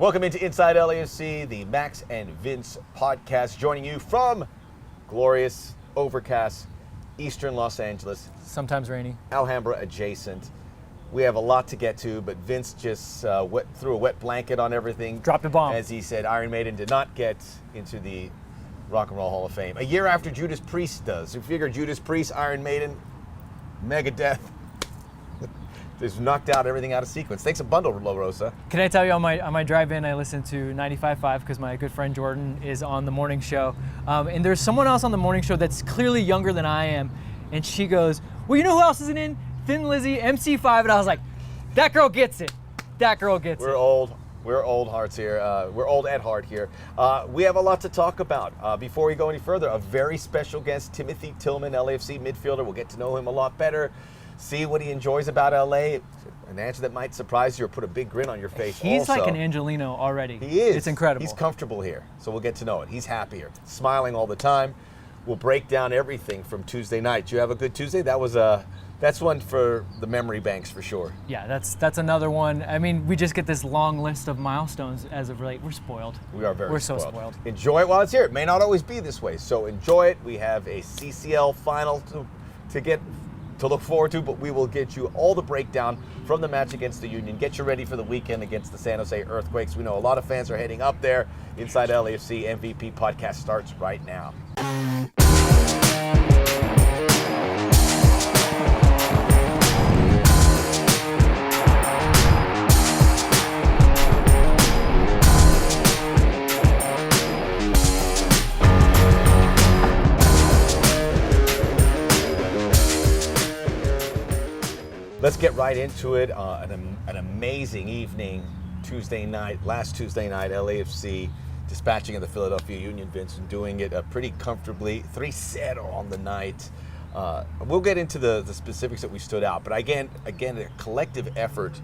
Welcome into Inside LAFC, the Max and Vince podcast, joining you from glorious, overcast, eastern Los Angeles. Sometimes rainy. Alhambra adjacent. We have a lot to get to, but Vince just threw a wet blanket on everything. Dropped a bomb. As he said, Iron Maiden did not get into the Rock and Roll Hall of Fame. A year after Judas Priest does. You figure Judas Priest, Iron Maiden, Megadeth. Just knocked out everything out of sequence. Thanks a bundle, La Rosa. Can I tell you, on my drive-in, I listened to 95.5 because my good friend Jordan is on the morning show. And there's someone else on the morning show that's clearly younger than I am. And she goes, well, you know who else isn't in? Thin Lizzy, MC5. And I was like, that girl gets it. That girl gets it. We're old. We're old hearts here. We're old at heart here. We have a lot to talk about. Before we go any further, a very special guest, Timothy Tillman, LAFC midfielder. We'll get to know him a lot better. See what he enjoys about LA. An answer that might surprise you or put a big grin on your face. He's also, like an Angelino already. He is. It's incredible. He's comfortable here, so we'll get to know it. He's happier, smiling all the time. We'll break down everything from Tuesday night. Do you have a good Tuesday? That's one for the memory banks for sure. Yeah, that's another one. I mean, we just get this long list of milestones as of late. We're spoiled. We are We're spoiled. so spoiled. Enjoy it while it's here. It may not always be this way, so enjoy it. We have a CCL final to look forward to, but we will get you all the breakdown from the match against the Union. Get you ready for the weekend against the San Jose Earthquakes. We know a lot of fans are heading up there. Inside LAFC MVP podcast starts right now. Let's get right into it. An amazing evening last Tuesday night, LAFC dispatching of the Philadelphia Union, Vince, and doing it pretty comfortably. 3-0 on the night. We'll get into the specifics that we stood out, but again, a collective effort.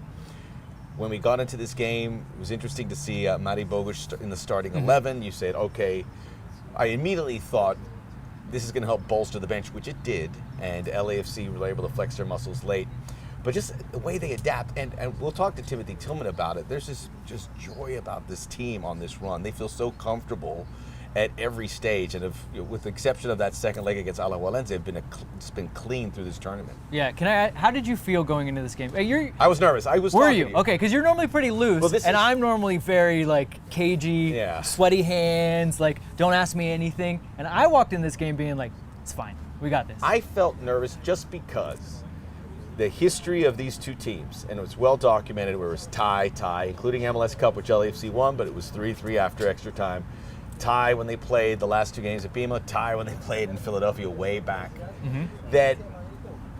When we got into this game, it was interesting to see Matty Bogusz in the starting 11. You said, okay, I immediately thought this is going to help bolster the bench, which it did, and LAFC were able to flex their muscles late. But just the way they adapt, and we'll talk to Timothy Tillman about it. There's just joy about this team on this run. They feel so comfortable at every stage, and with the exception of that second leg against Alajuelense, it's been clean through this tournament. Yeah, how did you feel going into this game? I was nervous. Were you? Okay, because you're normally pretty loose, and I'm normally very cagey, sweaty hands, don't ask me anything. And I walked in this game being like, it's fine, we got this. I felt nervous just because the history of these two teams, and it was well documented, where it was tie, including MLS Cup, which LAFC won, but it was 3-3 after extra time. Tie when they played the last two games at Bima, tie when they played in Philadelphia way back. That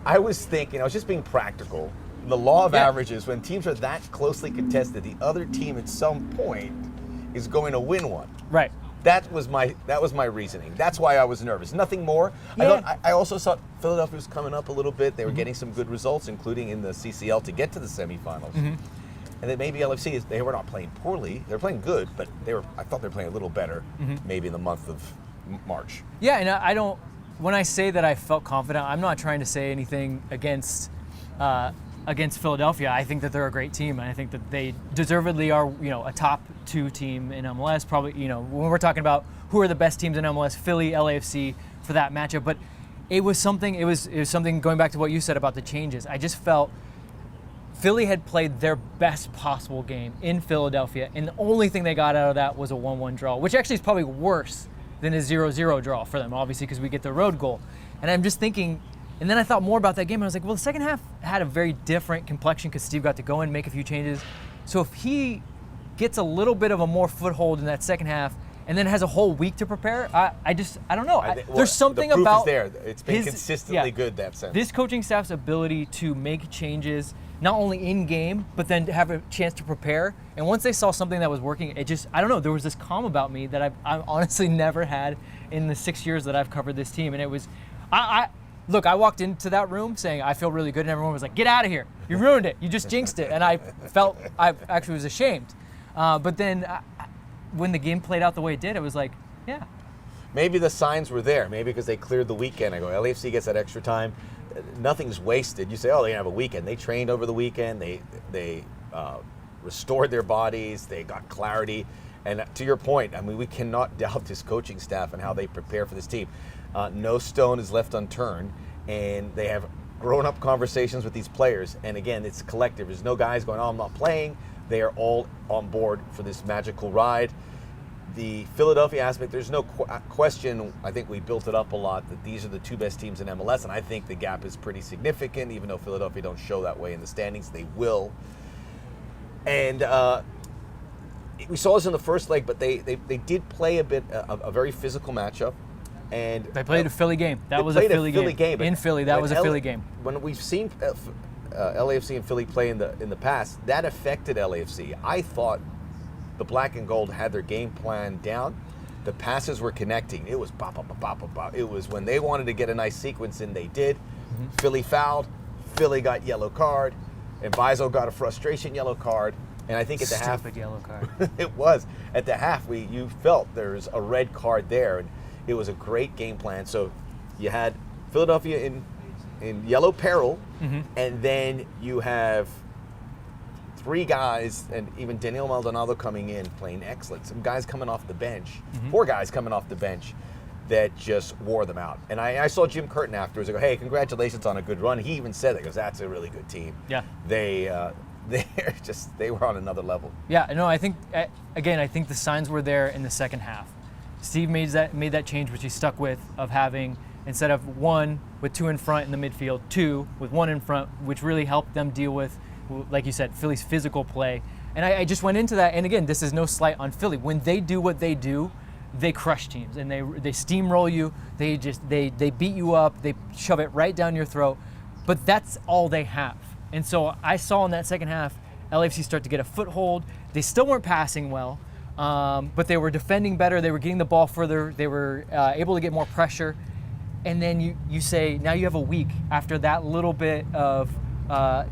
I was thinking, I was just being practical. The law of averages, when teams are that closely contested, the other team at some point is going to win one. Right. That was my reasoning. That's why I was nervous. Nothing more. Yeah. I also thought Philadelphia was coming up a little bit. They were getting some good results, including in the CCL to get to the semifinals. And then maybe LFC, they were not playing poorly. They were playing good, but I thought they were playing a little better maybe in the month of March. Yeah, and when I say that I felt confident, I'm not trying to say anything against Philadelphia. I think that they're a great team, and I think that they deservedly are, a top 2 team in MLS. Probably, when we're talking about who are the best teams in MLS, Philly, LAFC for that matchup. But it was something going back to what you said about the changes. I just felt Philly had played their best possible game in Philadelphia, and the only thing they got out of that was a 1-1 draw, which actually is probably worse than a 0-0 draw for them, obviously, because we get the road goal. And I'm just thinking. And then I thought more about that game, and I was like, well, the second half had a very different complexion because Steve got to go in and make a few changes. So if he gets a little bit of a more foothold in that second half and then has a whole week to prepare, I don't know. There's something the proof about is there. It's been consistently good, that sense. This coaching staff's ability to make changes, not only in game, but then to have a chance to prepare. And once they saw something that was working, I don't know, there was this calm about me that I've honestly never had in the 6 years that I've covered this team. And it was, Look, I walked into that room saying, I feel really good, and everyone was like, get out of here. You ruined it. You just jinxed it. And I actually was ashamed. But then when the game played out the way it did, it was like, yeah. Maybe the signs were there. Maybe because they cleared the weekend. I go, LAFC gets that extra time. Nothing's wasted. You say, oh, they have a weekend. They trained over the weekend. They restored their bodies, they got clarity. And to your point, I mean, we cannot doubt this coaching staff and how they prepare for this team. No stone is left unturned, and they have grown-up conversations with these players. And again, it's collective. There's no guys going, oh, I'm not playing. They are all on board for this magical ride. The Philadelphia aspect, there's no question. I think we built it up a lot that these are the two best teams in MLS, and I think the gap is pretty significant, even though Philadelphia don't show that way in the standings. They will. And we saw this in the first leg, but they did play a very physical matchup. And they played a Philly game. That was a Philly game. In Philly, that was a Philly game. When we've seen LAFC and Philly play in the past, that affected LAFC. I thought the black and gold had their game plan down. The passes were connecting. It was pop, pop, pop, pop, pop. It was when they wanted to get a nice sequence in, they did. Mm-hmm. Philly fouled. Philly got yellow card. And Vizo got a frustration yellow card. And I think at the half, stupid yellow card. It was at the half. You felt there's a red card there, and it was a great game plan. So you had Philadelphia in yellow peril, mm-hmm. and then you have three guys, and even Daniel Maldonado coming in playing excellent. Some guys coming off the bench, mm-hmm. 4 guys coming off the bench that just wore them out. And I saw Jim Curtin afterwards. I go, hey, congratulations on a good run. He even said that. He goes, that's a really good team. Yeah. They were on another level. Yeah, no, I think the signs were there in the second half. Steve made that change, which he stuck with, of having, instead of 1 with 2 in front in the midfield, 2 with 1 in front, which really helped them deal with, like you said, Philly's physical play. And I just went into that, and again, this is no slight on Philly. When they do what they do, they crush teams, and they steamroll you. They beat you up. They shove it right down your throat. But that's all they have. And so I saw in that second half, LAFC start to get a foothold. They still weren't passing well, but they were defending better. They were getting the ball further. They were able to get more pressure. And then you say, now you have a week after that little bit of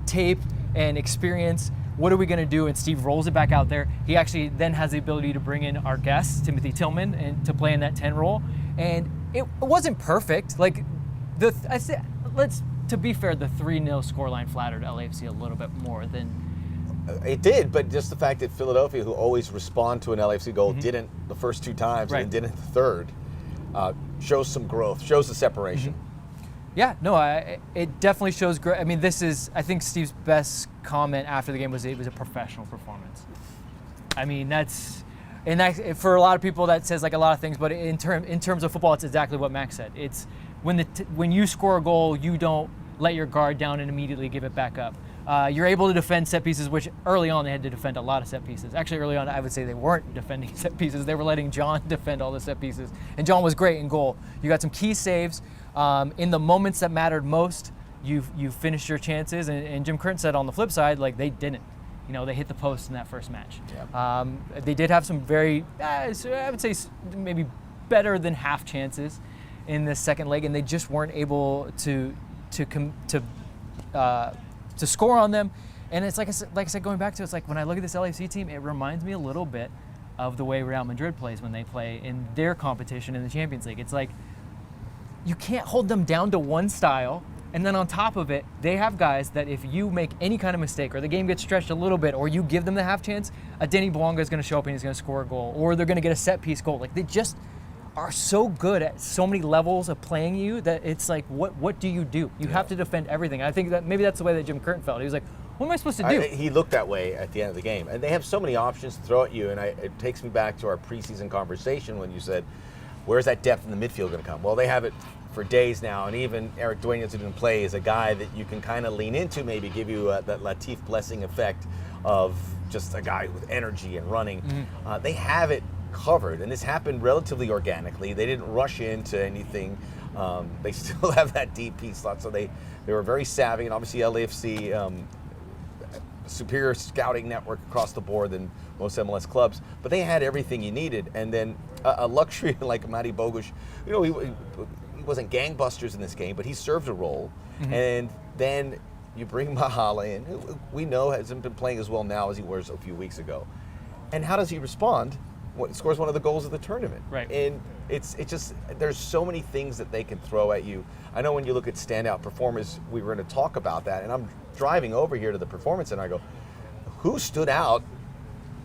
tape and experience. What are we going to do? And Steve rolls it back out there. He actually then has the ability to bring in our guest, Timothy Tillman, and to play in that 10 role. And it wasn't perfect. Like to be fair, the 3-0 scoreline flattered LAFC a little bit more than. It did, but just the fact that Philadelphia, who always respond to an LAFC goal, mm-hmm. didn't the first 2 times right. and didn't the third, shows some growth, shows the separation. Mm-hmm. Yeah, no, it definitely shows growth. I mean, I think Steve's best comment after the game was it was a professional performance. I mean, that's for a lot of people that says like a lot of things, but in terms of football, it's exactly what Max said. It's when you score a goal, you don't let your guard down and immediately give it back up. You're able to defend set pieces, which early on they had to defend a lot of set pieces. Actually, early on, I would say they weren't defending set pieces. They were letting John defend all the set pieces. And John was great in goal. You got some key saves. In the moments that mattered most, you finished your chances. And Jim Curtin said on the flip side, like they didn't. You know, they hit the post in that first match. Yeah. They did have some very, I would say maybe better than half chances in the second leg, and they just weren't able to score on them. And it's like I said, going back to it's like when I look at this LAFC team, it reminds me a little bit of the way Real Madrid plays when they play in their competition in the Champions League. It's like you can't hold them down to one style, and then on top of it, they have guys that if you make any kind of mistake or the game gets stretched a little bit or you give them the half chance, a Denny Bouanga is going to show up and he's going to score a goal, or they're going to get a set piece goal. Like they just are so good at so many levels of playing you that it's like, what do? You have to defend everything. I think that maybe that's the way that Jim Curtin felt. He was like, what am I supposed to do? He looked that way at the end of the game. And they have so many options to throw at you, and it takes me back to our preseason conversation when you said, where's that depth in the midfield going to come? Well, they have it for days now, and even Eric Duenas, who didn't play, is a guy that you can kind of lean into, maybe give you that Latif Blessing effect of just a guy with energy and running. Mm-hmm. They have it covered, and this happened relatively organically. They didn't rush into anything. They still have that DP slot, so they were very savvy, and obviously LAFC, superior scouting network across the board than most MLS clubs, but they had everything you needed. And then a luxury like Matej Bogusz, you know, he wasn't gangbusters in this game, but he served a role. Mm-hmm. And then you bring Mahala in, who we know hasn't been playing as well now as he was a few weeks ago. And how does he respond? Scores one of the goals of the tournament. Right. And it's just, there's so many things that they can throw at you. I know when you look at standout performers, we were going to talk about that, and I'm driving over here to the Performance Center. I go, who stood out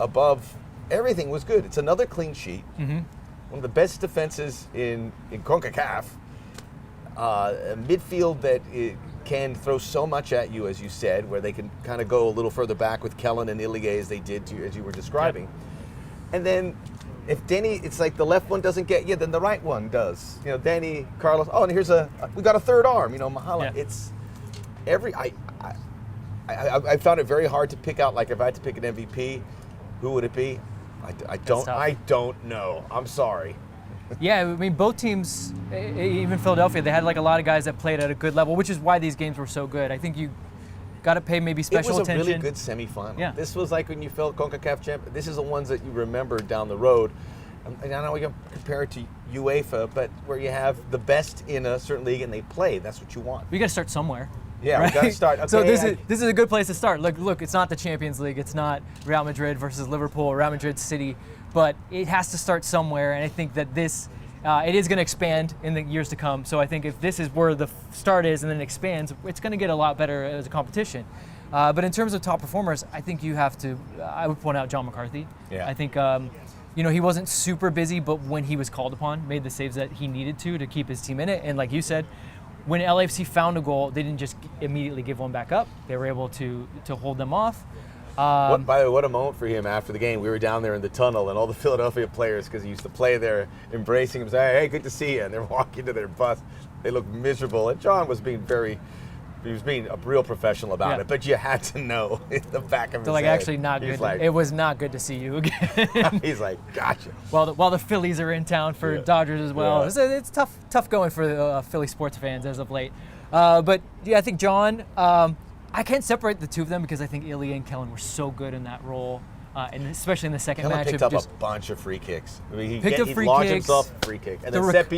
above everything was good. It's another clean sheet. Mm-hmm. One of the best defenses in CONCACAF. A midfield that can throw so much at you, as you said, where they can kind of go a little further back with Kellen and Ilie as they did, as you were describing. Yep. And then if Denny, it's like the left one doesn't get you, then the right one does. You know, Denny, Carlos. Oh, and we got a third arm. You know, Mahala. Yeah. It's I found it very hard to pick out. Like if I had to pick an MVP, who would it be? I don't know. I'm sorry. Yeah, I mean, both teams, even Philadelphia, they had like a lot of guys that played at a good level, which is why these games were so good. I think you got to pay maybe special attention. It was a really good semifinal. Yeah. This was like when you felt CONCACAF champion. This is the ones that you remember down the road. And I know we can compare it to UEFA, but where you have the best in a certain league and they play, that's what you want. We got to start somewhere. Yeah, right? we got to start. Okay, so this is a good place to start. Look, it's not the Champions League. It's not Real Madrid versus Liverpool, Real Madrid City, but it has to start somewhere. And I think that this, it is going to expand in the years to come. So I think if this is where the start is and then it expands, it's going to get a lot better as a competition. But in terms of top performers, I think you have to. I would point out John McCarthy. Yeah. I think he wasn't super busy, but when he was called upon, made the saves that he needed to keep his team in it. And like you said, when LAFC found a goal, they didn't just immediately give one back up. They were able to hold them off. By the way, what a moment for him after the game. We were down there in the tunnel, and all the Philadelphia players, because he used to play there, embracing him, saying, "Hey, good to see you." And they're walking to their bus. They looked miserable, and John was being a real professional about it. But you had to know in the back of his head. Actually not good. It was not good to see you again. He's like, gotcha. While the Phillies are in town for Dodgers as well. Yeah. It's tough going for the Philly sports fans as of late. But yeah, I think John. I can't separate the two of them because I think Ilie and Kellen were so good in that role, and especially in the second Kellen match. Picked up a bunch of free kicks. I mean, he free launched kicks, himself a free kick, and then set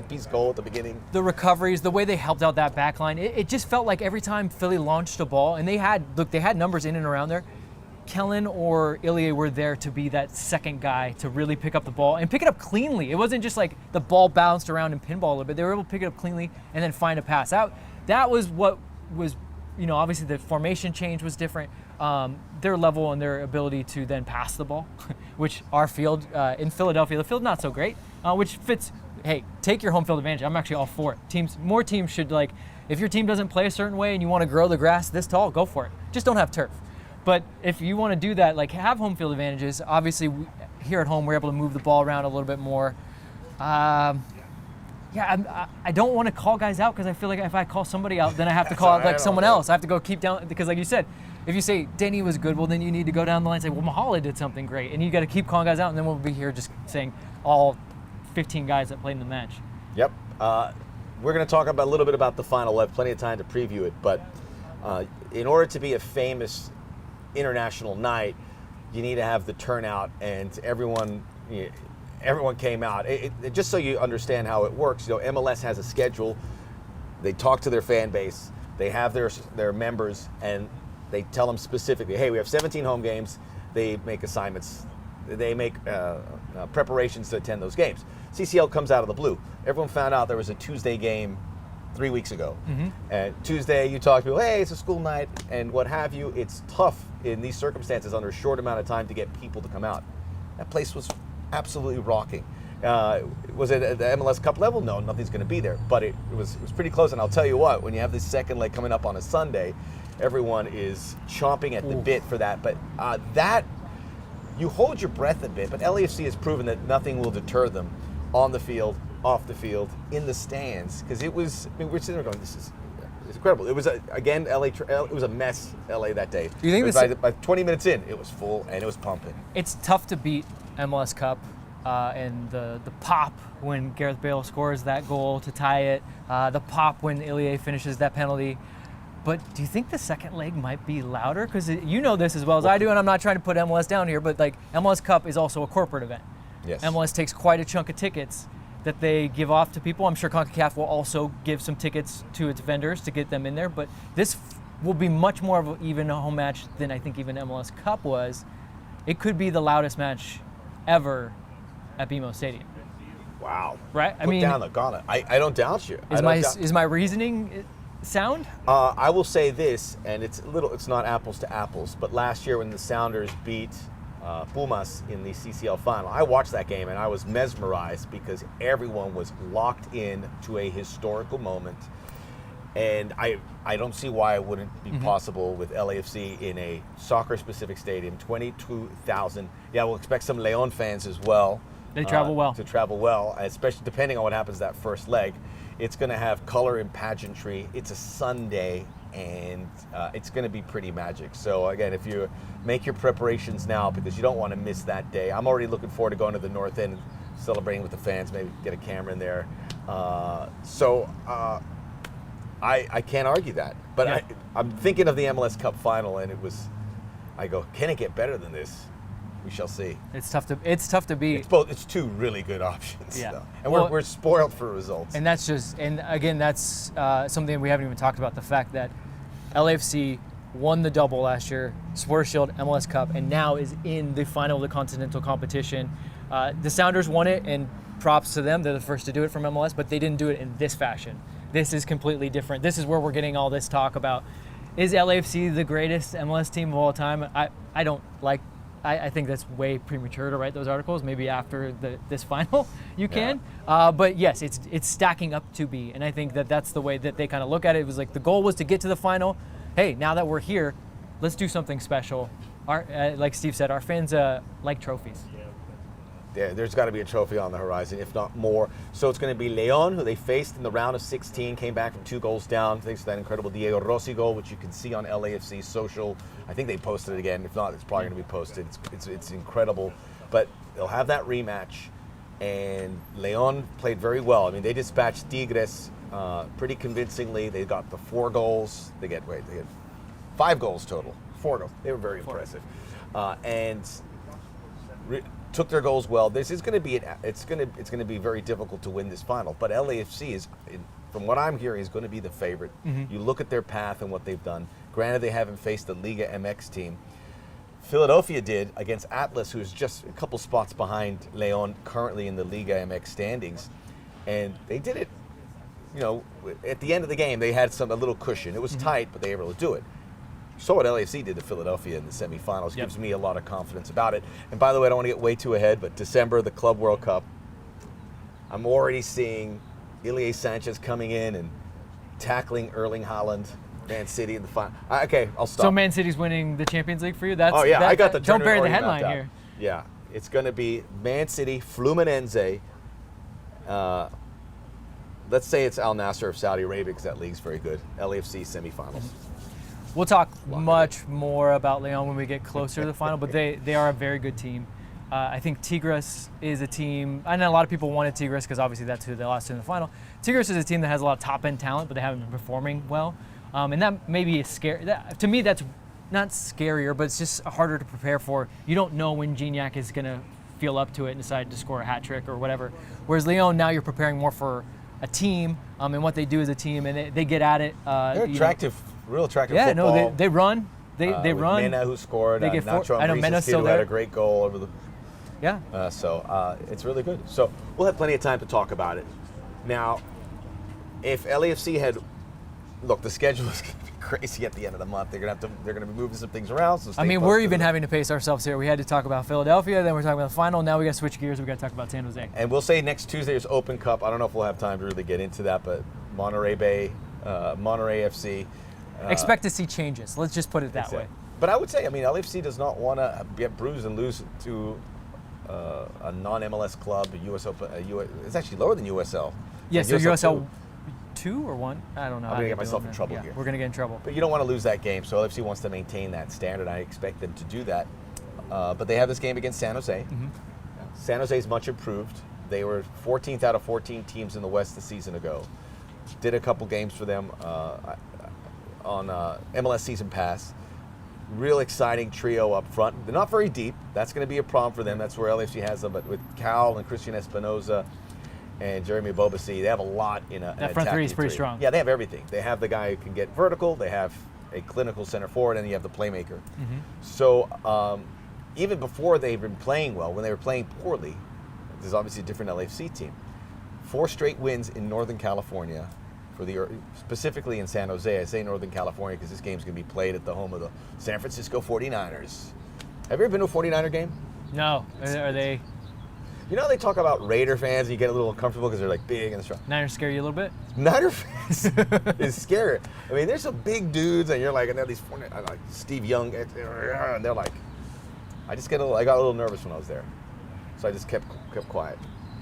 piece goal at the beginning. The recoveries, the way they helped out that back line, it just felt like every time Philly launched a ball, and they had numbers in and around there. Kellen or Ilie were there to be that second guy to really pick up the ball and pick it up cleanly. It wasn't just like the ball bounced around and pinball a little bit. They were able to pick it up cleanly and then find a pass out. That was what was. Obviously the formation change was different. Their level and their ability to then pass the ball, which our field in Philadelphia, the field not so great, which fits. Hey, take your home field advantage. I'm actually all for it. More teams should if your team doesn't play a certain way and you want to grow the grass this tall, go for it. Just don't have turf. But if you want to do that, have home field advantages. Obviously, here at home we're able to move the ball around a little bit more. I don't want to call guys out because I feel like if I call somebody out, then I have to call out someone else. I have to go keep down because, like you said, if you say Denny was good, well, then you need to go down the line and say, well, Mahala did something great, and you got to keep calling guys out, and then we'll be here just saying all 15 guys that played in the match. Yep. We're going to talk a little bit about the final. We'll have plenty of time to preview it, but in order to be a famous international night, you need to have the turnout, and everyone came out. Just so you understand how it works, MLS has a schedule. They talk to their fan base. They have their members, and they tell them specifically, hey, we have 17 home games. They make assignments. They make preparations to attend those games. CCL comes out of the blue. Everyone found out there was a Tuesday game 3 weeks ago. Mm-hmm. And Tuesday, you talk to people, hey, it's a school night, and what have you. It's tough in these circumstances under a short amount of time to get people to come out. That place was absolutely rocking. Was it at the MLS Cup level? No, nothing's going to be there. But it was pretty close. And I'll tell you what, when you have this second leg coming up on a Sunday, everyone is chomping at the bit for that. But that, you hold your breath a bit. But LAFC has proven that nothing will deter them on the field, off the field, in the stands. Because we're sitting there going, it's incredible. It was, it was a mess, LA, that day. Do you think by 20 minutes in, it was full and it was pumping. It's tough to beat MLS Cup and the pop when Gareth Bale scores that goal to tie it, the pop when Ilie finishes that penalty. But do you think the second leg might be louder? Because you know this as well as I do, and I'm not trying to put MLS down here, but MLS Cup is also a corporate event. Yes. MLS takes quite a chunk of tickets that they give off to people. I'm sure CONCACAF will also give some tickets to its vendors to get them in there, but this will be much more of even a home match than I think even MLS Cup was. It could be the loudest match ever at BMO Stadium. Wow. Right? Put down the gauntlet. I don't doubt you. Is my reasoning sound? I will say this, and it's not apples to apples, but last year when the Sounders beat Pumas in the CCL final, I watched that game and I was mesmerized because everyone was locked in to a historical moment. And I don't see why it wouldn't be possible with LAFC in a soccer-specific stadium, 22,000. Yeah, we'll expect some Leon fans as well. They travel well. To travel well, especially depending on what happens that first leg. It's going to have color and pageantry. It's a Sunday, and it's going to be pretty magic. So again, if you make your preparations now because you don't want to miss that day. I'm already looking forward to going to the North End, celebrating with the fans, maybe get a camera in there. I can't argue that. But Yeah. I'm thinking of the MLS Cup final, and I go, can it get better than this? We shall see. It's tough to beat. It's two really good options. Yeah. Though. And Well, we're spoiled for results. And again, that's something we haven't even talked about, the fact that LAFC won the double last year, Supporters Shield, MLS Cup, and now is in the final of the Continental competition. The Sounders won it, and props to them. They're the first to do it from MLS, but they didn't do it in this fashion. This is completely different. This is where we're getting all this talk about, is LAFC the greatest MLS team of all time? I think that's way premature to write those articles. Maybe after this final, you can. But yes, it's stacking up to be, and I think that's the way that they kind of look at it. It was like the goal was to get to the final. Hey, now that we're here, let's do something special. Like Steve said, our fans like trophies. Yeah, there's got to be a trophy on the horizon, if not more. So it's going to be Leon, who they faced in the round of 16, came back from 2 goals down, thanks to that incredible Diego Rossi goal, which you can see on LAFC social. I think they posted it again. If not, it's probably going to be posted. It's incredible. But they'll have that rematch, and Leon played very well. I mean, they dispatched Tigres pretty convincingly. They got the 4 goals. They get 5 goals total. 4 goals. They were very impressive. Took their goals well. This is going to be it's going to be very difficult to win this final. But LAFC is, from what I'm hearing, is going to be the favorite. You look at their path and what they've done. Granted, they haven't faced the Liga MX team. Philadelphia did against Atlas, who's just a couple spots behind Leon currently in the Liga MX standings, and they did it. You know, at the end of the game, they had a little cushion. It was tight, but they were able to do it. So what LAFC did to Philadelphia in the semifinals gives me a lot of confidence about it. And by the way, I don't want to get way too ahead, but December, the Club World Cup, I'm already seeing Ilie Sanchez coming in and tackling Erling Haaland, Man City in the final. Okay, I'll stop. So Man City's winning the Champions League for you? I got the don't bury the tournament headline already mapped here. out. Yeah, it's going to be Man City, Fluminense. Let's say it's Al Nassr of Saudi Arabia because that league's very good. LAFC semifinals. We'll talk much more about Leon when we get closer to the final, but they are a very good team. I think Tigres is a team, I know a lot of people wanted Tigres because obviously that's who they lost to in the final. Tigres is a team that has a lot of top-end talent, but they haven't been performing well. And that maybe is scary. To me, that's not scarier, but it's just harder to prepare for. You don't know when Gignac is going to feel up to it and decide to score a hat trick or whatever. Whereas Leon, now you're preparing more for a team and what they do as a team, and they get at it. They're attractive. Real attractive yeah, football. no, they run. They run. Mena, who scored. They get Nacho I know Mena's still who there. had a great goal over the. Yeah. It's really good. So we'll have plenty of time to talk about it. Now, if LAFC had, look, the schedule is going to be crazy at the end of the month. They're going to be moving some things around. So we're even having to pace ourselves here. We had to talk about Philadelphia, then we're talking about the final. Now we got to switch gears. We got to talk about San Jose. And we'll say next Tuesday is Open Cup. I don't know if we'll have time to really get into that, but Monterey FC. Expect to see changes. Let's just put it that way. But I would say, LAFC does not want to get bruised and lose to a non-MLS club, a US Open. It's actually lower than USL. Yes, so USL 2 or 1? I don't know. I'm going to get myself in trouble here. We're going to get in trouble. But you don't want to lose that game, so LAFC wants to maintain that standard. I expect them to do that. But they have this game against San Jose. San Jose is much improved. They were 14th out of 14 teams in the West the season ago. Did a couple games for them on MLS Season Pass. Real exciting trio up front. They're not very deep. That's going to be a problem for them. That's where LAFC has them. But with Cal and Christian Espinoza and Jeremy Bobasi, they have a lot in a that front three is pretty strong. Yeah, they have everything. They have the guy who can get vertical. They have a clinical center forward, and you have the playmaker. So even before they've been playing well, when they were playing poorly, there's obviously a different LAFC team. 4 straight wins in Northern California. for the specifically in San Jose. I say Northern California because this game's going to be played at the home of the San Francisco 49ers. Have you ever been to a 49er game? No. Are they? You know, they talk about Raider fans and you get a little uncomfortable because they're like big and strong. Niners scare you a little bit? Niner fans is scary. I mean, there's some big dudes and you're like, and they're these, like Steve Young, and they're like, I got a little nervous when I was there. So I just kept quiet.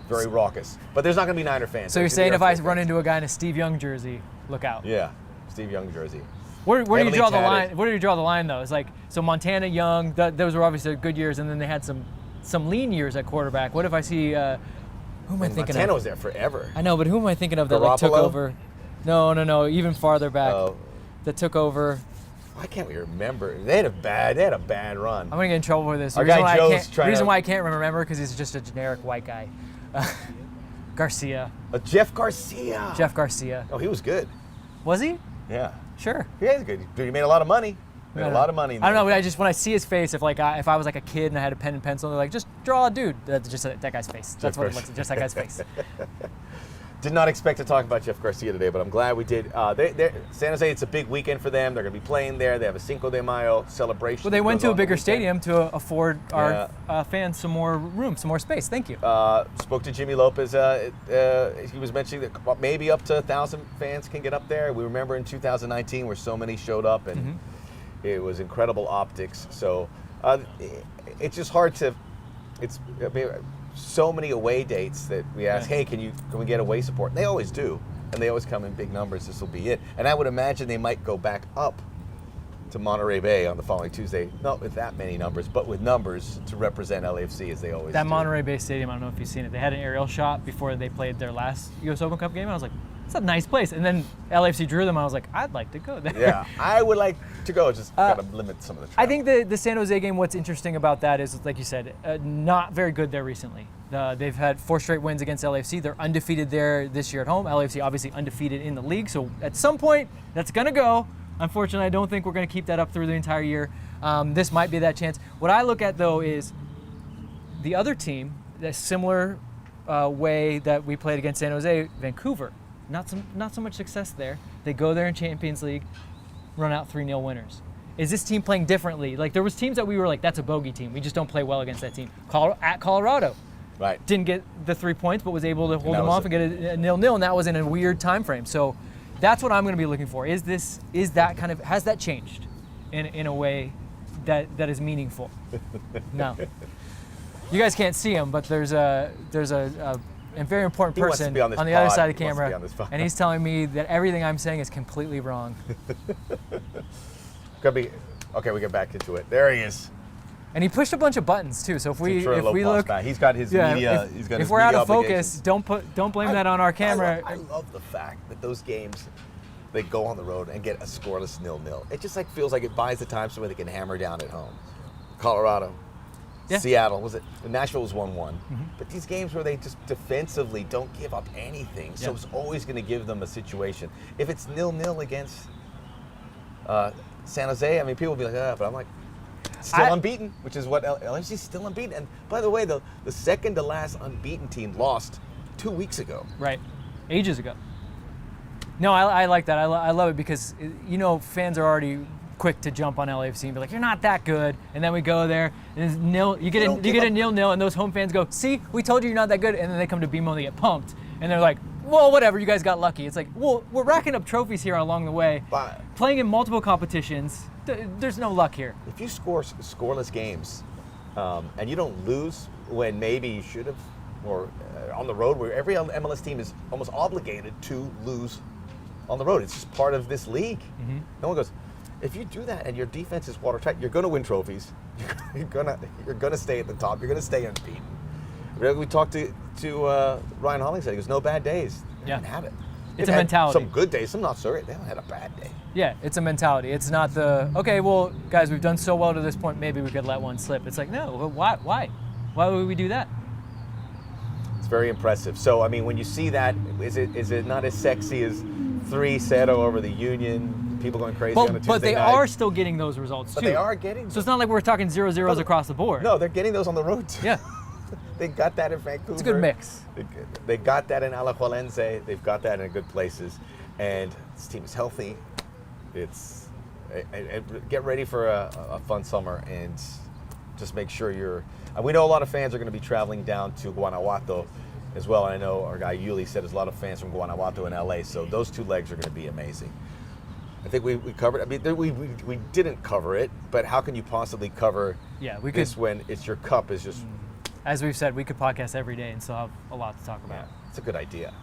Very raucous. But there's not going to be Niner fans. So you're saying if I run into a guy in a Steve Young jersey, look out? Yeah, Steve Young jersey. Where do you draw the line? Where do you draw the line, though? It's like, so Montana, Young, those were obviously good years, and then they had some lean years at quarterback. What if I see, who am I thinking of? Montana was there forever. I know, but who am I thinking of that like, took over? No, even farther back. That took over. I can't remember. They had a bad run. I'm gonna get in trouble with this. Our guy Joe's trying The reason why I can't remember because he's just a generic white guy. Garcia. Jeff Garcia. Jeff Garcia. Oh, he was good. Was he? Yeah. Sure. Yeah, he's good. He made a lot of money. Made a lot of money. I don't know. But when I see his face, if I was like a kid and I had a pen and pencil, they're like, just draw a dude. That's just that guy's face. That's what it looks like. Just that guy's face. Did not expect to talk about Jeff Garcia today, but I'm glad we did. San Jose, it's a big weekend for them. They're going to be playing there. They have a Cinco de Mayo celebration. Well, they went to a bigger stadium to afford our fans some more room, some more space. Thank you. Spoke to Jimmy Lopez. He was mentioning that maybe up to 1,000 fans can get up there. We remember in 2019 where so many showed up, and it was incredible optics. So it's just hard to. So many away dates that we ask, hey, can we get away support? And they always do, and they always come in big numbers. This will be it. And I would imagine they might go back up to Monterey Bay on the following Tuesday, not with that many numbers, but with numbers to represent LAFC as they always do. That Monterey Bay Stadium, I don't know if you've seen it. They had an aerial shot before they played their last U.S. Open Cup game, and I was like, it's a nice place. And then LAFC drew them. I was like, I'd like to go there. Yeah, I would like to go. Just got to limit some of the travel. I think the San Jose game, what's interesting about that is, like you said, not very good there recently. They've had 4 straight wins against LAFC. They're undefeated there this year at home. LAFC obviously undefeated in the league. So at some point, that's going to go. Unfortunately, I don't think we're going to keep that up through the entire year. This might be that chance. What I look at, though, is the other team, the similar way that we played against San Jose, Vancouver. Not so much success there. They go there in Champions League, run out 3-0 winners. Is this team playing differently? Like, there was teams that we were like, that's a bogey team. We just don't play well against that team. At Colorado. Right. Didn't get the 3 points, but was able to hold them off and get a 0-0, and that was in a weird time frame. So that's what I'm going to be looking for. Has that changed in a way that is meaningful? No. You guys can't see him, but there's a very important person on the other side of the camera, and he's telling me that everything I'm saying is completely wrong. Okay, we get back into it. There he is. And he pushed a bunch of buttons too. So if we look, he's got his media. If we're out of focus, don't blame that on our camera. I love the fact that those games, they go on the road and get a scoreless 0-0. It just feels like it buys the time so they can hammer down at home. Colorado. Yeah. Seattle, Nashville was 1-1. But these games where they just defensively don't give up anything, so it's always going to give them a situation. If it's 0-0 against San Jose, I mean, people will be like, but I'm like, still unbeaten, which is what LAFC is still unbeaten. And by the way, the second to last unbeaten team lost 2 weeks ago. Right, ages ago. No, I like that. I love it because, fans are already quick to jump on LAFC and be like, you're not that good. And then we go there, and it's you get a 0-0, and those home fans go, see, we told you you're not that good. And then they come to BMO and they get pumped. And they're like, well, whatever, you guys got lucky. It's like, well, we're racking up trophies here along the way. Playing in multiple competitions, there's no luck here. If you score scoreless games and you don't lose when maybe you should have, or on the road where every MLS team is almost obligated to lose on the road. It's just part of this league. No one goes, if you do that and your defense is watertight, you're going to win trophies. You're going to stay at the top. You're going to stay unbeaten. We talked to Ryan Hollingshead. He goes, no bad days. They haven't had it. It's a mentality. Some good days, some not so great. They haven't had a bad day. Yeah, it's a mentality. It's not okay, well, guys, we've done so well to this point, maybe we could let one slip. It's like, no, why? Why would we do that? It's very impressive. So, I mean, when you see that, is it not as sexy as 3-0 over the Union? People going crazy on a Tuesday night. But they are still getting those results, too. But they are getting them. So it's not like we're talking 0-0s across the board. No, they're getting those on the road, too. Yeah. They got that in Vancouver. It's a good mix. They got that in Alajuelense. They've got that in good places. and this team is healthy. It's get ready for a fun summer, and just make sure you're. And we know a lot of fans are going to be traveling down to Guanajuato as well. And I know our guy Yuli said there's a lot of fans from Guanajuato in LA, so those two legs are going to be amazing. I think we covered. I mean, we didn't cover it, but how can you possibly cover this when it's your cup is just. As we've said, we could podcast every day and still have a lot to talk about. Yeah, it's a good idea.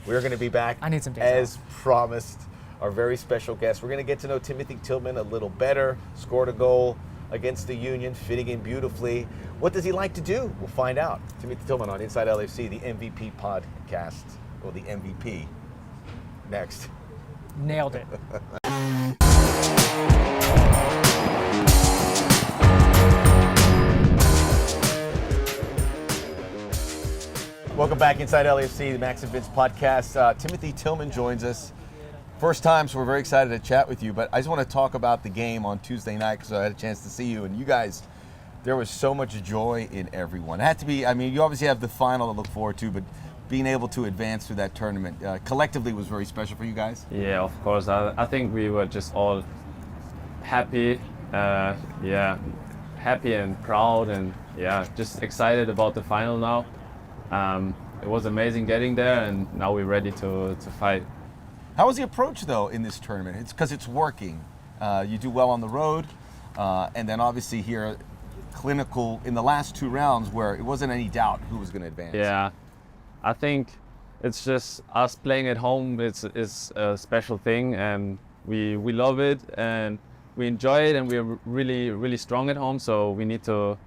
We're going to be back. I need some days as promised. Our very special guest. We're going to get to know Timothy Tillman a little better. Scored a goal against the Union, fitting in beautifully. What does he like to do? We'll find out. Timothy Tillman on Inside LAFC, the MVP podcast, or the MVP. Next. Nailed it. Welcome back Inside LAFC, the Max and Vince podcast. Timothy Tillman joins us. First time, so we're very excited to chat with you, but I just want to talk about the game on Tuesday night because I had a chance to see you, and you guys, there was so much joy in everyone. It had to be, I mean, you obviously have the final to look forward to, but being able to advance through that tournament collectively was very special for you guys. Yeah, of course. I think we were just all happy, happy and proud, and just excited about the final now. It was amazing getting there, and now we're ready to fight. How was the approach, though, in this tournament? It's because it's working. You do well on the road, and then obviously here, clinical in the last two rounds where it wasn't any doubt who was going to advance. Yeah, I think it's just us playing at home. It's a special thing, and we love it, and we enjoy it, and we're really, really strong at home. So we need to,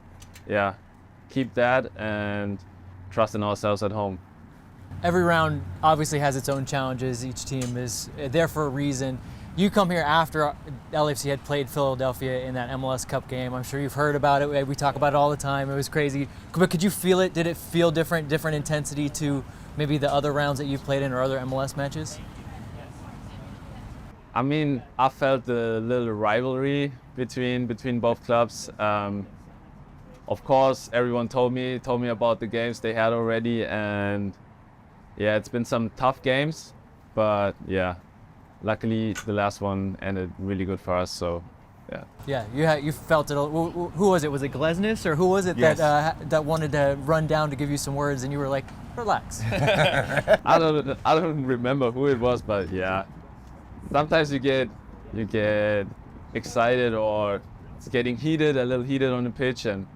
keep that and trust in ourselves at home. Every round obviously has its own challenges. Each team is there for a reason. You come here after LAFC had played Philadelphia in that MLS Cup game. I'm sure you've heard about it. We talk about it all the time. It was crazy. But could you feel it? Did it feel different intensity to maybe the other rounds that you've played in or other MLS matches? I mean, I felt a little rivalry between both clubs. Of course, everyone told me about the games they had already, and it's been some tough games, but luckily the last one ended really good for us. So, you felt it. Who was it? Was it Glesnes or who was it that wanted to run down to give you some words, and you were like, relax? I don't remember who it was, but sometimes you get excited or it's getting a little heated on the pitch, and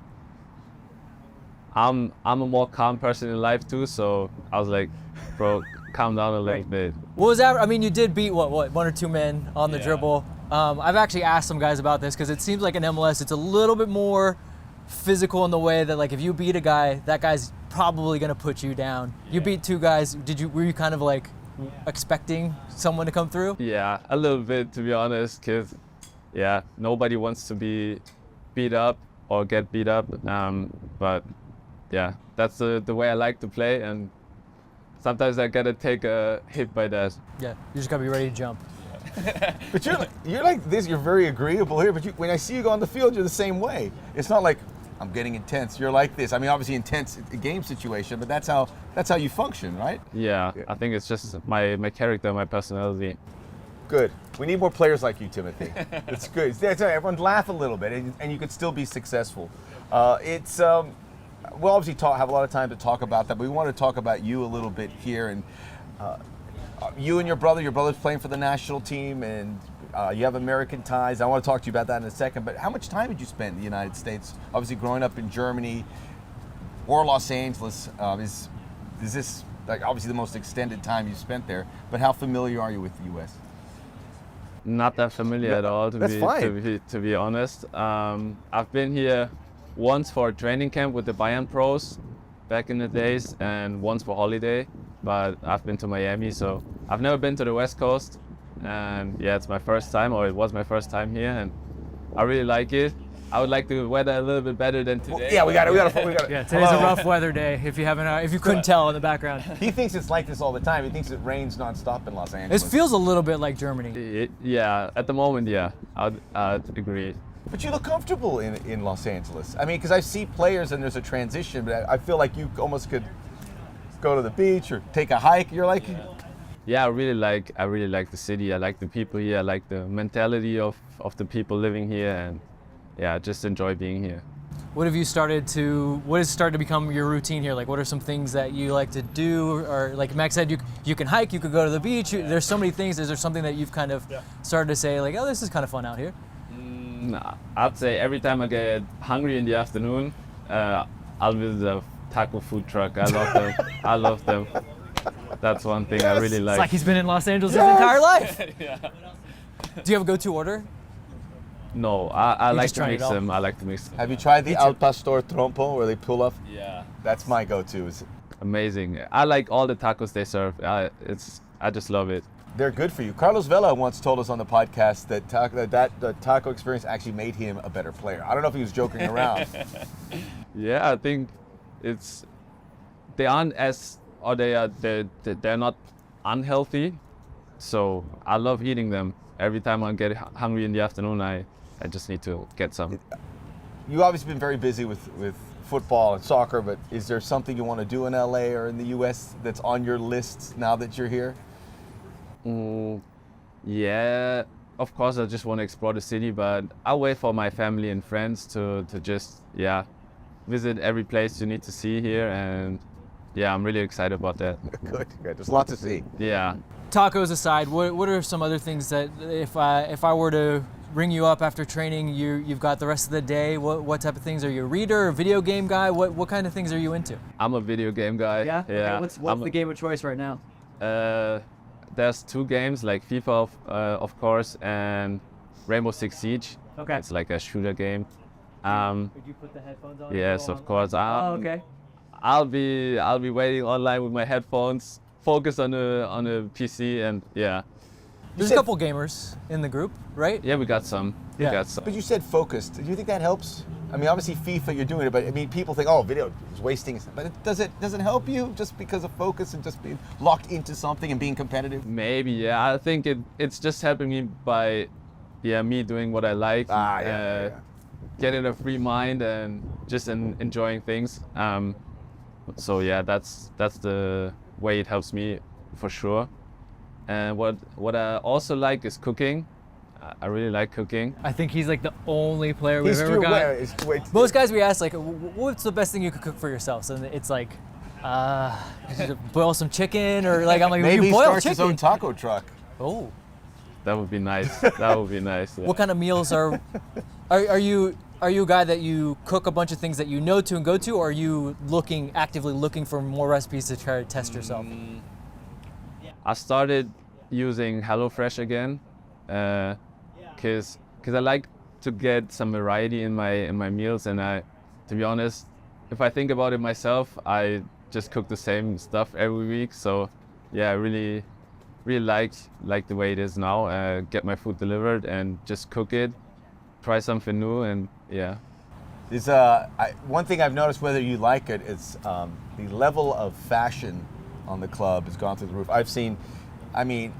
I'm a more calm person in life too, so I was like, bro, calm down a little bit. What was that? I mean, you did beat what one or two men on the dribble. I've actually asked some guys about this because it seems like in MLS it's a little bit more physical in the way that, like, if you beat a guy, that guy's probably gonna put you down. You beat two guys. Were you kind of like expecting someone to come through? Yeah, a little bit, to be honest, because nobody wants to be beat up or get beat up, but that's the way I like to play, and sometimes I gotta take a hit by that. Yeah, you just gotta be ready to jump. But you're like this. You're very agreeable here. But when I see you go on the field, you're the same way. It's not like I'm getting intense. You're like this. I mean, obviously intense game situation, but that's how you function, right? Yeah, I think it's just my character, my personality. Good. We need more players like you, Timothy. It's good. That's right. Everyone laugh a little bit, and you could still be successful. We'll obviously have a lot of time to talk about that, but we want to talk about you a little bit here. And you and your brother's playing for the national team, and you have American ties. I want to talk to you about that in a second, but how much time did you spend in the United States? Obviously growing up in Germany or Los Angeles, is this like obviously the most extended time you spent there, but how familiar are you with the U.S.? Not that familiar at all, to be honest. I've been here once for a training camp with the Bayern pros back in the days, and once for holiday, but I've been to Miami, so I've never been to the West Coast, and it's my first time, or it was my first time here, and I really like it. I would like the weather a little bit better than today. Well, we got it. Yeah, today's a rough weather day. If you couldn't tell in the background. He thinks it's like this all the time. He thinks it rains nonstop in Los Angeles. It feels a little bit like Germany. At the moment, I'd agree. But you look comfortable in Los Angeles. I mean, because I see players and there's a transition, but I feel like you almost could go to the beach or take a hike. You're like, yeah, I really like the city. I like the people here. I like the mentality of the people living here, and yeah, I just enjoy being here. What has started to become your routine here? Like, what are some things that you like to do? Or like Max said, you can hike, you could go to the beach. There's so many things. Is there something that you've kind of started to say, like, oh, this is kind of fun out here? Nah, I'd say every time I get hungry in the afternoon, I'll visit a taco food truck. I love them. I love them. That's one thing I really like. It's like he's been in Los Angeles his entire life. Yeah. Do you have a go-to order? No, I like to mix them. I like to mix them. Have you tried the Al Pastor Trompo where they pull up? Yeah. That's my go-to. Amazing. I like all the tacos they serve. I just love it. They're good for you. Carlos Vela once told us on the podcast that the taco experience actually made him a better player. I don't know if he was joking around. Yeah, I think they aren't as, or they're not unhealthy. So I love eating them. Every time I get hungry in the afternoon, I just need to get some. You've obviously been very busy with football and soccer, but is there something you want to do in LA or in the US that's on your list now that you're here? Yeah, of course I just want to explore the city, but I'll wait for my family and friends to just, visit every place you need to see here, and yeah, I'm really excited about that. Good. There's a lot to see. Yeah. Tacos aside, what are some other things that if I were to ring you up after training, you've got the rest of the day? What type of things? Are you a reader, a video game guy? What kind of things are you into? I'm a video game guy. Yeah? Yeah. Okay, what's the game of choice right now? There's two games, like FIFA, of course, and Rainbow Six Siege. Okay. It's like a shooter game. Did you put the headphones on? Yes, of course. Okay. I'll be waiting online with my headphones, focus on a PC, and yeah. There's a couple gamers in the group, right? Yeah, we got some. Yeah. We got some. But you said focused. Do you think that helps? I mean, obviously FIFA, you're doing it, but I mean, people think, oh, video is wasting. But does it help you just because of focus and just being locked into something and being competitive? Maybe, yeah. I think it's just helping me by, me doing what I like. Getting a free mind and just enjoying things. So yeah, that's the way it helps me for sure. And what I also like is cooking. I really like cooking. I think he's like the only player we've ever got. Most guys we ask, like, what's the best thing you could cook for yourselves? And it's like, boil some chicken, or like, I'm like, maybe you boil he starts chicken. his own taco truck. Oh. That would be nice. That would be nice. Yeah. What kind of meals are you a guy that you cook a bunch of things that you know to and go to, or are you actively looking for more recipes to try to test yourself? I started using HelloFresh again, because I like to get some variety in my meals, and to be honest, if I think about it myself, I just cook the same stuff every week. So yeah, I really like the way it is now. Get my food delivered and just cook it, try something new, and yeah. There's one thing I've noticed, whether you like it, is the level of fashion on the club has gone through the roof. I've seen, Danny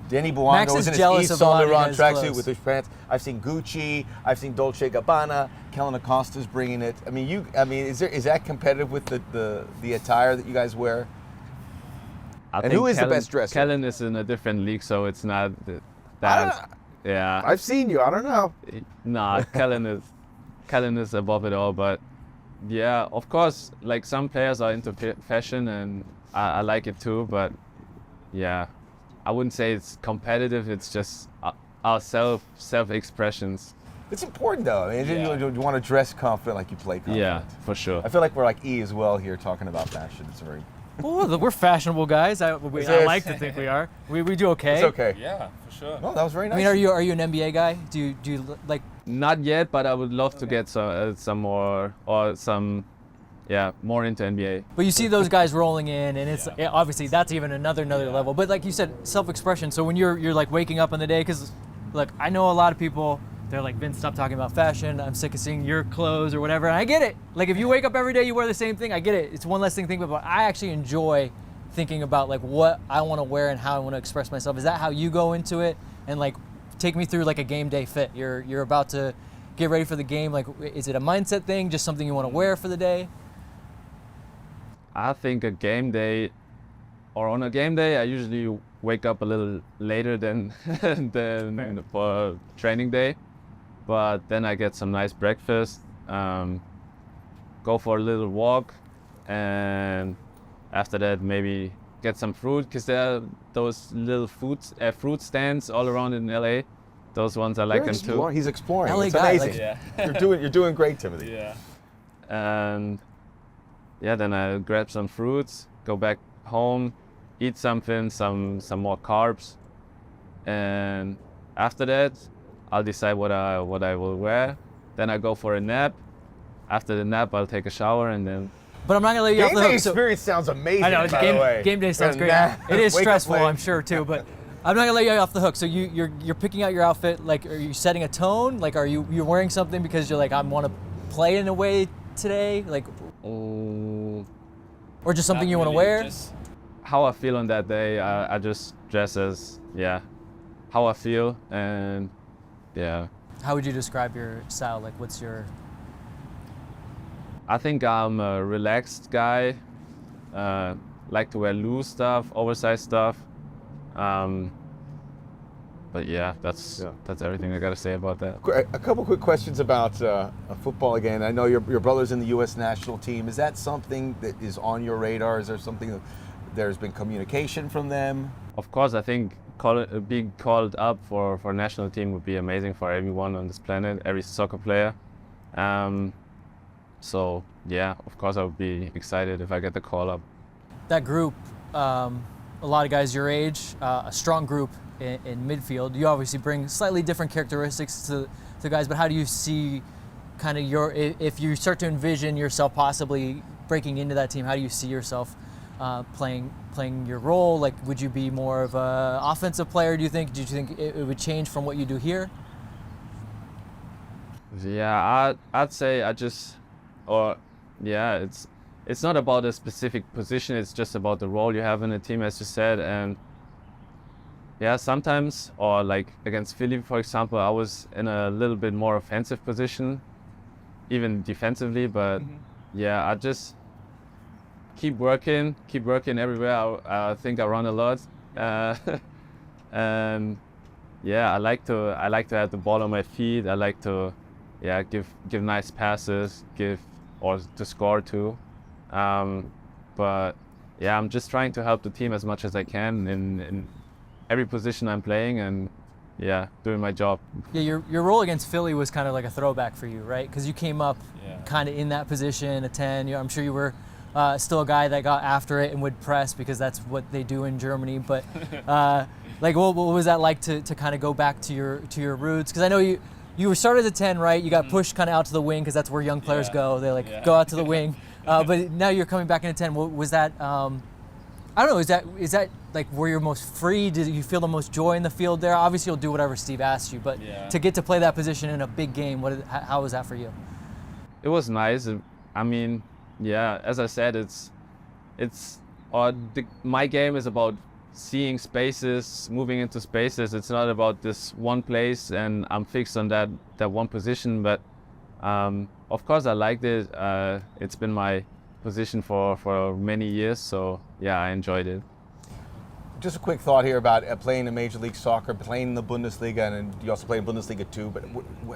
Buongo was in his Yves Saint Laurent tracksuit with his pants. I've seen Gucci. I've seen Dolce Gabbana. Kellen Acosta's bringing it. Is that competitive with the attire that you guys wear? And who is the best dresser? Kellen is in a different league, so it's not that. Yeah. I've seen you. I don't know. Nah, Kellen is above it all, but yeah, of course, like some players are into fashion, and I like it too, but yeah, I wouldn't say it's competitive. It's just our self-expressions. It's important though. You want to dress confident, like you play confident. Yeah, for sure. I feel like we're like E as well here, talking about fashion. It's very. Well, we're fashionable guys. I like to think we are. We do okay. It's okay. Yeah, for sure. No, that was very nice. Are you an NBA guy? Do you like? Not yet, but I would love to get some more, or some, more into NBA. But you see those guys rolling in, and it's obviously that's even another level. But like you said, self-expression. So when you're like waking up in the day, because look, I know a lot of people. They're like, Vince, stop talking about fashion. I'm sick of seeing your clothes or whatever. And I get it. Like if you wake up every day, you wear the same thing. I get it. It's one less thing to think about. But I actually enjoy thinking about like what I want to wear and how I want to express myself. Is that how you go into it? And like, take me through like a game day fit. You're about to get ready for the game. Like, is it a mindset thing? Just something you want to wear for the day? I think a game day, or on a game day, I usually wake up a little later than than for training day. But then I get some nice breakfast, go for a little walk, and after that maybe get some fruit, because there are those little fruit stands all around in LA. Those ones I like them too. He's exploring. LA it's guy, amazing. You're doing great, Timothy. Yeah. And yeah, then I grab some fruits, go back home, eat something, some more carbs, and after that I'll decide what I will wear. Then I go for a nap. After the nap, I'll take a shower, and then. But I'm not gonna let you off Game the day hook. experience sounds amazing. I know by the way. game day sounds great. Nap, It is wake up stressful, late. I'm sure too. But I'm not gonna let you off the hook. So you're picking out your outfit. Like, are you setting a tone? Like, are you're wearing something because you're like, I want to play in a way today? Like, or just something you want to wear? Just how I feel on that day. I just dress as how I feel, and yeah. How would you describe your style? Like, what's your? I think I'm a relaxed guy. Like to wear loose stuff, oversized stuff. But yeah, that's everything I gotta say about that. A couple quick questions about football again. I know your brother's in the U.S. national team. Is that something that is on your radar? Is there something that there's been communication from them? Of course, I think being called up for national team would be amazing for everyone on this planet, every soccer player. So yeah, of course I would be excited if I get the call up. That group, a lot of guys your age, a strong group in midfield. You obviously bring slightly different characteristics to guys, but how do you see kind of if you start to envision yourself possibly breaking into that team, how do you see yourself playing your role? Like, would you be more of an offensive player, do you think? Do you think it would change from what you do here? Yeah, I'd say it's not about a specific position, it's just about the role you have in a team, as you said. And yeah, sometimes, or like against Philly, for example, I was in a little bit more offensive position, even defensively, but yeah, I just keep working everywhere. I think I run a lot, and yeah, I like to have the ball on my feet. I like to give nice passes, or to score too. But yeah, I'm just trying to help the team as much as I can in every position I'm playing, and yeah, doing my job. Yeah, your role against Philly was kind of like a throwback for you, right? Because you came up kind of in that position, a 10. I'm sure you were still a guy that got after it and would press, because that's what they do in Germany. But like, what was that like to kind of go back to your roots? Because I know you were started at 10, right? You got pushed kind of out to the wing, because that's where young players go. They go out to the wing. But now you're coming back into 10. Was that I don't know. Is that like where you're most free? Did you feel the most joy in the field there? Obviously, you'll do whatever Steve asks you, but to get to play that position in a big game, how was that for you? It was nice. I mean, yeah, as I said, my game is about seeing spaces, moving into spaces. It's not about this one place and I'm fixed on that one position. But of course, I liked it. It's been my position for many years, so yeah, I enjoyed it. Just a quick thought here about playing in Major League Soccer, playing in the Bundesliga, and you also play in Bundesliga too. But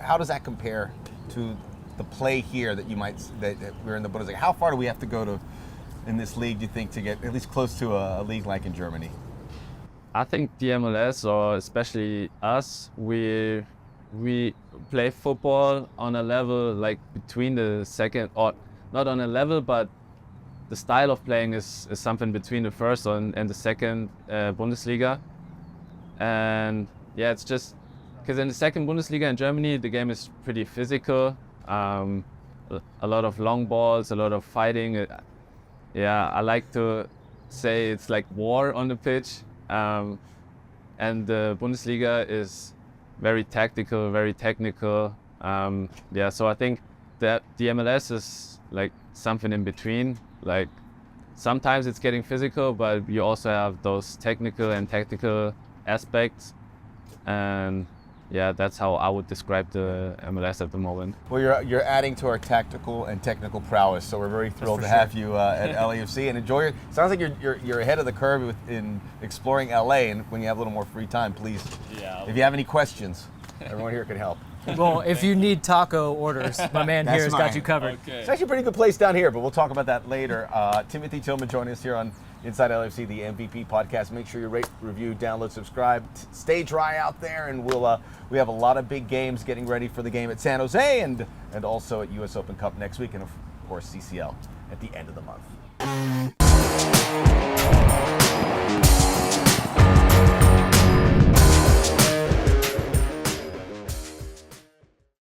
how does that compare to the play here that we're in the Bundesliga? How far do we have to go in this league, do you think, to get at least close to a league like in Germany? I think the MLS, or especially us, we play football on a level like between the second, or not on a level, but the style of playing is something between the first and the second Bundesliga. And yeah, it's just because in the second Bundesliga in Germany, the game is pretty physical. A lot of long balls, a lot of fighting. Yeah, I like to say it's like war on the pitch. And the Bundesliga is very tactical, very technical. Yeah, so I think that the MLS is like something in between. Like sometimes it's getting physical, but you also have those technical and tactical aspects. And yeah, that's how I would describe the MLS at the moment. Well, you're adding to our tactical and technical prowess, so we're very thrilled to have you at LAFC and enjoy it. Sounds like you're ahead of the curve in exploring LA, and when you have a little more free time, please, if you have any questions, everyone here can help. Well, if you need taco orders, my man here has got you covered. Okay. It's actually a pretty good place down here, but we'll talk about that later. Timothy Tillman joining us here on Inside LAFC, the MVP podcast. Make sure you rate, review, download, subscribe. Stay dry out there, and we have a lot of big games getting ready for the game at San Jose and also at US Open Cup next week, and of course CCL at the end of the month.